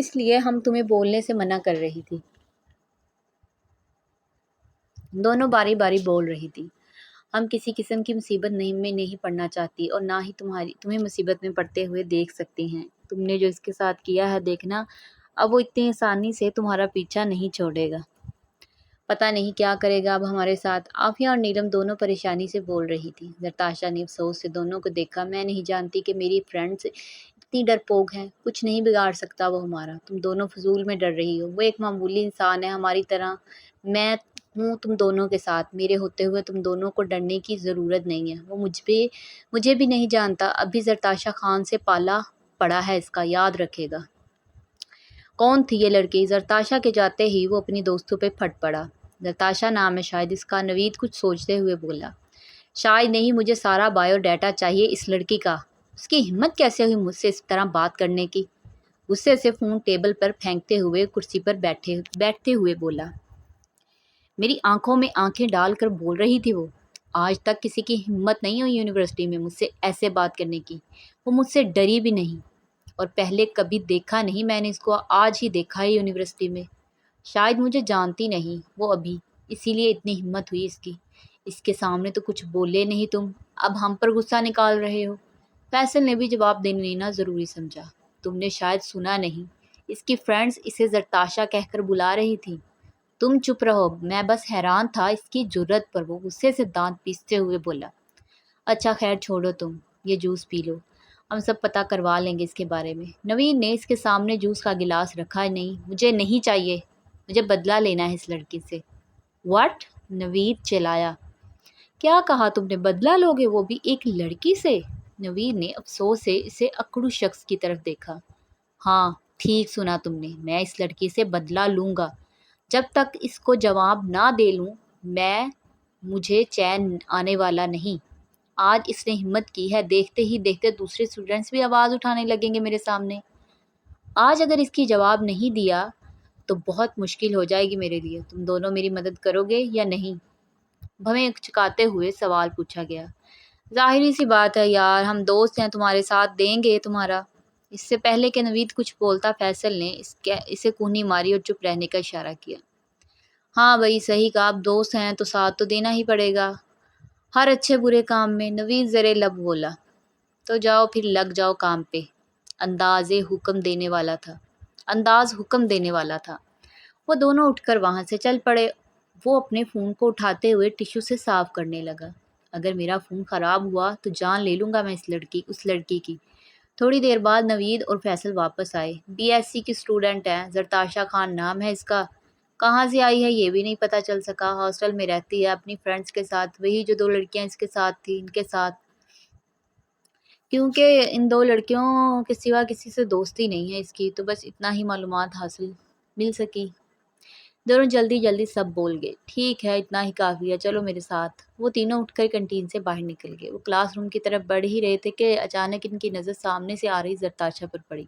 اس لیے ہم تمہیں بولنے سے منع کر رہی تھی۔ دونوں باری باری بول رہی تھی۔ ہم کسی قسم کی مصیبت میں نہیں پڑنا چاہتی اور نہ ہی تمہیں مصیبت میں پڑتے ہوئے دیکھ سکتی ہیں۔ تم نے جو اس کے ساتھ کیا ہے دیکھنا، اب وہ اتنی آسانی سے تمہارا پیچھا نہیں چھوڑے گا۔ پتہ نہیں کیا کرے گا اب ہمارے ساتھ۔ عافیہ اور نیلم دونوں پریشانی سے بول رہی تھی۔ زرتاشا نے افسوس سے دونوں کو دیکھا۔ میں نہیں جانتی کہ میری فرینڈز اتنی ڈرپوک ہیں۔ کچھ نہیں بگاڑ سکتا وہ ہمارا۔ تم دونوں فضول میں ڈر رہی ہو۔ وہ ایک معمولی انسان ہے ہماری طرح۔ میں ہوں تم دونوں کے ساتھ۔ میرے ہوتے ہوئے تم دونوں کو ڈرنے کی ضرورت نہیں ہے۔ وہ مجھے بھی نہیں جانتا۔ اب بھی زرتاشا خان سے پالا پڑا ہے اس کا، یاد رکھے گا۔ کون تھی یہ لڑکی؟ زرتاشا کے جاتے ہی وہ اپنی دوستوں پہ پھٹ پڑا۔ زرتاشا نام ہے شاید اس کا، نوید کچھ سوچتے ہوئے بولا۔ شاید نہیں، مجھے سارا بایو ڈیٹا چاہیے اس لڑکی کا۔ اس کی ہمت کیسے ہوئی مجھ سے اس طرح بات کرنے کی؟ غصے سے فون ٹیبل پر پھینکتے ہوئے کرسی پر بیٹھتے ہوئے بولا۔ میری آنکھوں میں آنکھیں ڈال کر بول رہی تھی وہ۔ آج تک کسی کی ہمت نہیں ہوئی یونیورسٹی میں مجھ سے ایسے بات کرنے کی۔ وہ مجھ سے ڈری بھی نہیں، اور پہلے کبھی دیکھا نہیں میں نے اس کو، آج ہی دیکھا ہے یونیورسٹی میں۔ شاید مجھے جانتی نہیں وہ ابھی، اسی لیے اتنی ہمت ہوئی اس کی۔ اس کے سامنے تو کچھ بولے نہیں تم، اب ہم پر غصہ نکال رہے ہو۔ فیصل نے بھی جواب دینا ضروری سمجھا۔ تم نے شاید سنا نہیں، اس کی فرینڈز اسے زرتاشا کہہ کر بلا رہی تھی۔ تم چپ رہو، میں بس حیران تھا اس کی جرت پر۔ وہ غصے سے دانت پیستے ہوئے بولا۔ اچھا خیر چھوڑو تم، یہ جوس پی لو، ہم سب پتہ کروا لیں گے اس کے بارے میں۔ نوید نے اس کے سامنے جوس کا گلاس رکھا۔ نہیں، مجھے نہیں چاہیے، مجھے بدلہ لینا ہے اس لڑکی سے۔ واٹ؟ نوید چلایا۔ کیا کہا تم نے؟ بدلہ لوگے، وہ بھی ایک لڑکی سے؟ نوید نے افسوس سے اسے اکڑو شخص کی طرف دیکھا۔ ہاں ٹھیک سنا تم نے، میں اس لڑکی سے بدلہ لوں گا۔ جب تک اس کو جواب نہ دے لوں مجھے چین آنے والا نہیں۔ آج اس نے ہمت کی ہے، دیکھتے ہی دیکھتے دوسرے اسٹوڈنٹس بھی آواز اٹھانے لگیں گے میرے سامنے۔ آج اگر اس کی جواب نہیں دیا تو بہت مشکل ہو جائے گی میرے لیے۔ تم دونوں میری مدد کرو گے یا نہیں؟ بھویں چکاتے ہوئے سوال پوچھا گیا۔ ظاہری سی بات ہے یار، ہم دوست ہیں، تمہارے ساتھ دیں گے تمہارا۔ اس سے پہلے کہ نوید کچھ بولتا فیصل نے اسے کونی ماری اور چپ رہنے کا اشارہ کیا۔ ہاں بھائی صحیح کہا، اب دوست ہیں تو ساتھ تو دینا ہی پڑے گا ہر اچھے برے کام میں۔ نوید زرے لب بولا۔ تو جاؤ پھر لگ جاؤ کام پہ۔ انداز حکم دینے والا تھا۔ وہ دونوں اٹھ کر وہاں سے چل پڑے۔ وہ اپنے فون کو اٹھاتے ہوئے ٹشو سے صاف کرنے لگا۔ اگر میرا فون خراب ہوا تو جان لے لوں گا میں اس لڑکی کی۔ تھوڑی دیر بعد نوید اور فیصل واپس آئے۔ بی ایس سی کی اسٹوڈنٹ ہے، زرتاشا خان نام ہے اس کا۔ کہاں سے آئی ہے یہ بھی نہیں پتہ چل سکا۔ ہاسٹل میں رہتی ہے اپنی فرینڈز کے ساتھ، وہی جو 2 لڑکیاں اس کے ساتھ تھیں، ان کے ساتھ، کیونکہ ان 2 لڑکیوں کے سوا کسی سے دوستی نہیں ہے اس کی، تو بس اتنا ہی معلومات حاصل مل سکی۔ دونوں جلدی سب بول گئے۔ ٹھیک ہے اتنا ہی کافی ہے، چلو میرے ساتھ۔ وہ تینوں اٹھ کر کینٹین سے باہر نکل گئے۔ وہ کلاس روم کی طرف بڑھ ہی رہے تھے کہ اچانک ان کی نظر سامنے سے آ رہی زرتاشا پر پڑی۔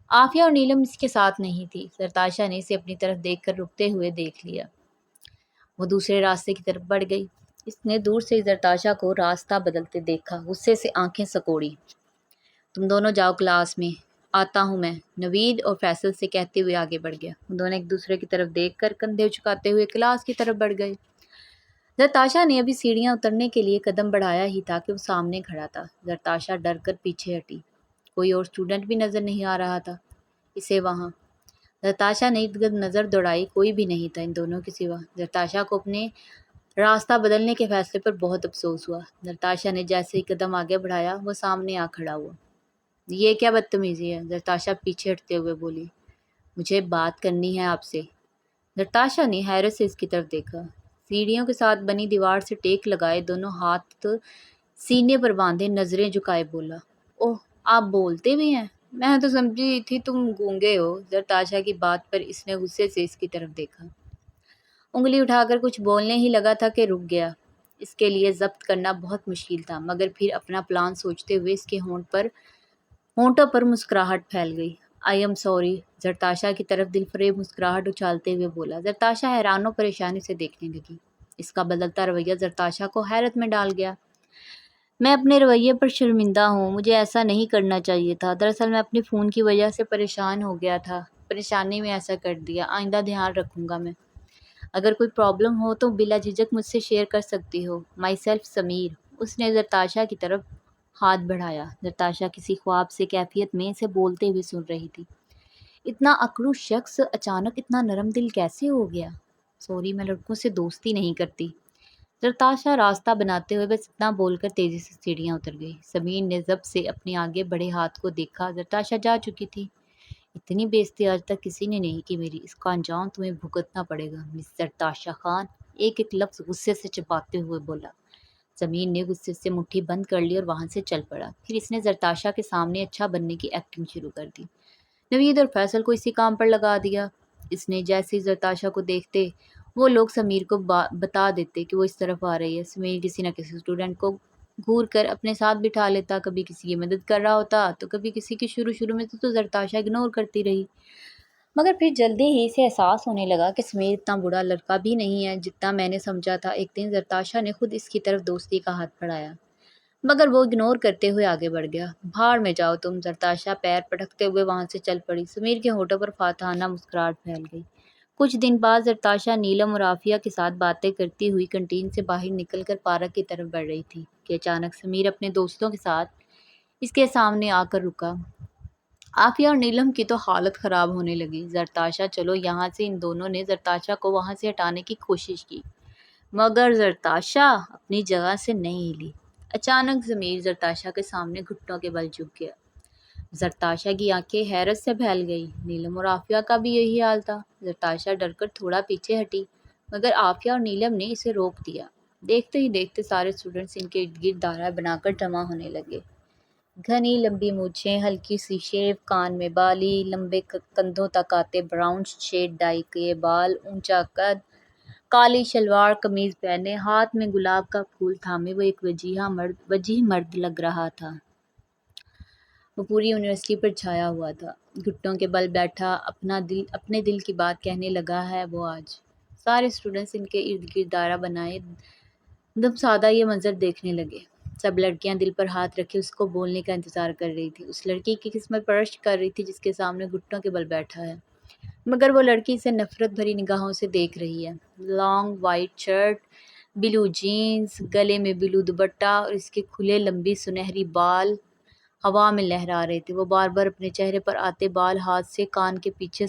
عافیہ اور نیلم اس کے ساتھ نہیں تھی۔ زرتاشا نے اسے اپنی طرف دیکھ کر رکتے ہوئے دیکھ لیا۔ وہ دوسرے راستے کی طرف بڑھ گئی۔ اس نے دور سے زرتاشا کو راستہ بدلتے دیکھا، غصے سے آنکھیں سکوڑی۔ تم دونوں جاؤ کلاس میں، آتا ہوں میں، نوید اور فیصل سے کہتے ہوئے آگے بڑھ گیا۔ وہ دونوں ایک دوسرے کی طرف دیکھ کر کندھے جھکاتے ہوئے کلاس کی طرف بڑھ گئے۔ زرتاشا نے ابھی سیڑھیاں اترنے کے لیے قدم بڑھایا ہی تھا کہ وہ سامنے کھڑا تھا۔ زرتاشا ڈر کر پیچھے ہٹی۔ کوئی اور اسٹوڈنٹ بھی نظر نہیں آ رہا تھا اسے وہاں۔ زرتاشا نے ارد گرد نظر دوڑائی، کوئی بھی نہیں تھا ان دونوں کے سوا۔ زرتاشا کو اپنے راستہ بدلنے کے فیصلے پر بہت افسوس ہوا۔ زرتاشا نے جیسے ہی قدم آگے بڑھایا وہ سامنے آ کھڑا ہوا۔ یہ کیا بدتمیزی ہے؟ زرتاشا پیچھے ہٹتے ہوئے بولی۔ مجھے بات کرنی ہے آپ سے۔ زرتاشا نے حیرت سے اس کی طرف دیکھا۔ سیڑھیوں کے ساتھ بنی دیوار سے ٹیک لگائے دونوں ہاتھ سینے پر باندھے نظریں جھکائے بولا۔ اوہ آپ بولتے بھی ہیں؟ میں تو سمجھی تھی تم گونگے ہو۔ زرتاشا کی بات پر اس نے غصے سے اس کی طرف دیکھا۔ انگلی اٹھا کر کچھ بولنے ہی لگا تھا کہ رک گیا۔ اس کے لیے ضبط کرنا بہت مشکل تھا، مگر پھر اپنا پلان سوچتے ہوئے اس کے ہونٹوں پر مسکراہٹ پھیل گئی۔ آئی ایم سوری، زرتاشا کی طرف دل فریب مسکراہٹ اچھالتے ہوئے بولا۔ زرتاشا حیران و پریشانی سے دیکھنے لگی۔ اس کا بدلتا رویہ زرتاشا کو حیرت میں ڈال گیا۔ میں اپنے رویے پر شرمندہ ہوں، مجھے ایسا نہیں کرنا چاہیے تھا۔ دراصل میں اپنے فون کی وجہ سے پریشان ہو گیا تھا، پریشانی میں ایسا کر دیا، آئندہ دھیان رکھوں گا میں۔ اگر کوئی پرابلم ہو تو بلا جھجک مجھ سے شیئر کر سکتی ہو۔ My self Sameer. اس نے زرتاشا کی طرف ہاتھ بڑھایا۔ زرتاشا کسی خواب سے کیفیت میں اسے بولتے ہوئے سن رہی تھی۔ اتنا اکڑو شخص اچانک اتنا نرم دل کیسے ہو گیا؟ سوری، میں لڑکوں سے دوستی نہیں کرتی۔ زرتاشا راستہ بناتے ہوئے بس اتنا بول کر تیزی سے سیڑھیاں اتر گئی۔ سمیر نے ضبط سے اپنے آگے بڑھے ہاتھ کو دیکھا۔ زرتاشا جا چکی تھی۔ اتنی بےعزتی آج تک کسی نے نہیں کی میری، اس کا انجام تمہیں بھگتنا پڑے گا مس زرتاشا خان۔ ایک ایک لفظ غصے سے چباتے ہوئے بولا۔ سمیر نے غصے سے مٹھی بند کر لی اور وہاں سے چل پڑا۔ پھر اس نے زرتاشا کے سامنے اچھا بننے کی ایکٹنگ شروع کر دی۔ نوید اور فیصل کو اسی کام پر لگا دیا۔ اس نے جیسے ہی زرتاشا کو دیکھتے وہ لوگ سمیر کو بتا دیتے کہ وہ اس طرف آ رہی ہے۔ سمیر کسی نہ کسی اسٹوڈنٹ کو گھور کر اپنے ساتھ بٹھا لیتا، کبھی کسی کی مدد کر رہا ہوتا تو کبھی کسی کی۔ شروع میں تو زرتاشا اگنور کرتی رہی، مگر پھر جلدی ہی سے احساس ہونے لگا کہ سمیر اتنا برا لڑکا بھی نہیں ہے جتنا میں نے سمجھا تھا۔ ایک دن زرتاشا نے خود اس کی طرف دوستی کا ہاتھ بڑھایا، مگر وہ اگنور کرتے ہوئے آگے بڑھ گیا۔ بھاڑ میں جاؤ تم۔ زرتاشا پیر پٹکتے ہوئے وہاں سے چل پڑی۔ سمیر کے ہونٹوں پر فاتحانہ مسکراہٹ پھیل گئی۔ کچھ دن بعد زرتاشا نیلم اور عافیہ کے ساتھ باتیں کرتی ہوئی کنٹین سے باہر نکل کر پارک کی طرف بڑھ رہی تھی کہ اچانک سمیر اپنے دوستوں کے ساتھ اس کے سامنے آ کر رکا۔ عافیہ اور نیلم کی تو حالت خراب ہونے لگی۔ زرتاشا چلو یہاں سے۔ ان دونوں نے زرتاشا کو وہاں سے ہٹانے کی کوشش کی، مگر زرتاشا اپنی جگہ سے نہیں ہلی۔ اچانک ضمیر زرتاشا کے سامنے گھٹنوں کے بل جھک گیا۔ زرتاشا کی آنکھیں حیرت سے پھیل گئی۔ نیلم اور عافیہ کا بھی یہی حال تھا۔ زرتاشا ڈر کر تھوڑا پیچھے ہٹی، مگر عافیہ اور نیلم نے اسے روک دیا۔ دیکھتے ہی دیکھتے سارے اسٹوڈنٹس ان کے ارد گرد دائرہ بنا کر جمع ہونے لگے۔ گھنی لمبی مونچھیں، ہلکی سی شیو، کان میں بالی، لمبے کندھوں تک آتے براؤن شیڈ ڈائی کیے بال، اونچا قد، کالی شلوار قمیض پہنے، ہاتھ میں گلاب کا پھول تھامے وہ ایک وجیح مرد لگ رہا تھا۔ وہ پوری یونیورسٹی پر چھایا ہوا تھا۔ گھٹنوں کے بل بیٹھا اپنے دل کی بات کہنے لگا ہے وہ آج۔ سارے اسٹوڈنٹس ان کے ارد گرد دائرہ بنائے دم سادہ یہ منظر دیکھنے لگے۔ سب لڑکیاں دل پر ہاتھ رکھے اس کو بولنے کا انتظار کر رہی تھی، اس لڑکی کی قسمت پرست کر رہی تھی جس کے سامنے گھٹنوں کے بل بیٹھا ہے، مگر وہ لڑکی اسے نفرت بھری نگاہوں سے دیکھ رہی ہے۔ لانگ وائٹ شرٹ، بلو جینز، گلے میں بلو دوپٹہ اور اس کے کھلے لمبی سنہری بال ہوا میں لہرا رہے تھے۔ وہ بار بار اپنے چہرے پر آتے بال ہاتھ سے کان کے پیچھے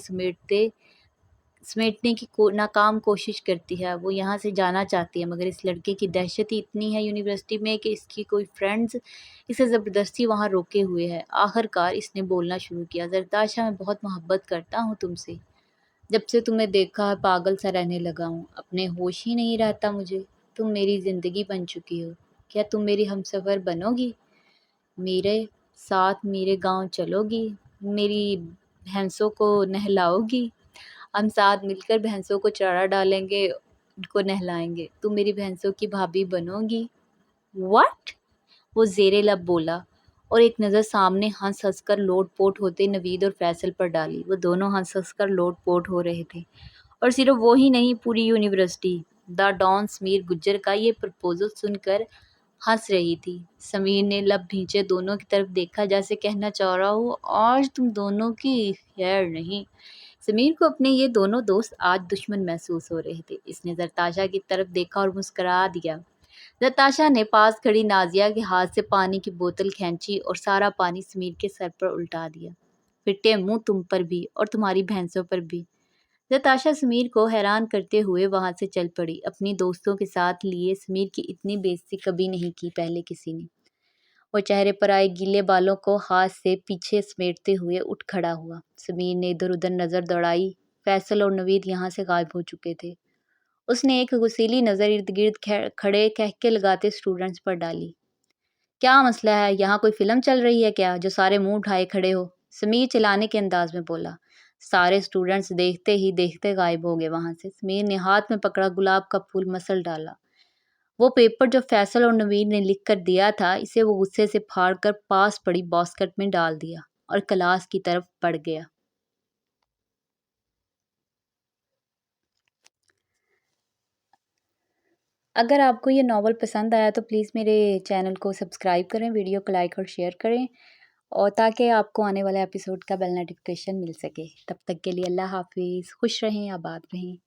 سمیٹنے کی ناکام کوشش کرتی ہے۔ وہ یہاں سے جانا چاہتی ہے، مگر اس لڑکے کی دہشت ہی اتنی ہے یونیورسٹی میں کہ اس کی کوئی فرینڈز اسے زبردستی وہاں روکے ہوئے ہے۔ آخر کار اس نے بولنا شروع کیا، زرتاشا میں بہت محبت کرتا ہوں تم سے۔ جب سے تمہیں دیکھا ہے پاگل سا رہنے لگا ہوں، اپنے ہوش ہی نہیں رہتا مجھے۔ تم میری زندگی بن چکی ہو، کیا تم میری ہمسفر بنو گی؟ میرے ساتھ میرے گاؤں چلو گی؟ میری بھینسوں کو نہلاؤ گی؟ ہم ساتھ مل کر بھینسوں کو چارہ ڈالیں گے، ان کو نہلائیں گے۔ تم میری بھینسوں کی بھابھی بنو گی؟ واٹ؟ وہ زیر لب بولا اور ایک نظر سامنے ہنس ہنس کر لوٹ پوٹ ہوتے نوید اور فیصل پر ڈالی۔ وہ دونوں ہنس ہنس کر لوٹ پوٹ ہو رہے تھے، اور صرف وہ ہی نہیں، پوری یونیورسٹی دا ڈان سمیر گجر کا یہ پرپوزل سن کر ہنس رہی تھی۔ سمیر نے لب بھینچے دونوں کی طرف دیکھا جیسے کہنا چاہ رہا ہو آج تم دونوں کی خیر نہیں۔ سمیر کو اپنے یہ دونوں دوست آج دشمن محسوس ہو رہے تھے۔ اس نے زرتاشا کی طرف دیکھا اور مسکرا دیا۔ زرتاشا نے پاس کھڑی نازیہ کے ہاتھ سے پانی کی بوتل کھینچی اور سارا پانی سمیر کے سر پر الٹا دیا۔ پھٹے منہ تم پر بھی اور تمہاری بھینسوں پر بھی۔ زرتاشا سمیر کو حیران کرتے ہوئے وہاں سے چل پڑی۔ اپنی دوستوں کے ساتھ لیے سمیر کی اتنی بےعزتی کبھی نہیں کی پہلے کسی نے۔ وہ چہرے پر آئے گیلے بالوں کو ہاتھ سے پیچھے سمیٹتے ہوئے اٹھ کھڑا ہوا۔ سمیر نے ادھر ادھر نظر دوڑائی۔ فیصل اور نوید یہاں سے غائب ہو چکے تھے۔ اس نے ایک غصیلی نظر ارد گرد کھڑے کہکے لگاتے اسٹوڈنٹس پر ڈالی۔ کیا مسئلہ ہے؟ یہاں کوئی فلم چل رہی ہے کیا جو سارے منہ اٹھائے کھڑے ہو؟ سمیر چلانے کے انداز میں بولا۔ سارے اسٹوڈنٹس دیکھتے ہی دیکھتے غائب ہو گئے وہاں سے۔ سمیر نے ہاتھ میں پکڑا گلاب کا پھول مسل ڈالا۔ وہ پیپر جو فیصل اور نوید نے لکھ کر دیا تھا، اسے وہ غصے سے پھاڑ کر پاس پڑی باسکٹ میں ڈال دیا اور کلاس کی طرف بڑھ گیا۔ اگر آپ کو یہ ناول پسند آیا تو پلیز میرے چینل کو سبسکرائب کریں، ویڈیو کو لائک اور شیئر کریں، اور تاکہ آپ کو آنے والے ایپیسوڈ کا بیل نوٹیفیکیشن مل سکے۔ تب تک کے لیے اللہ حافظ، خوش رہیں، آباد رہیں۔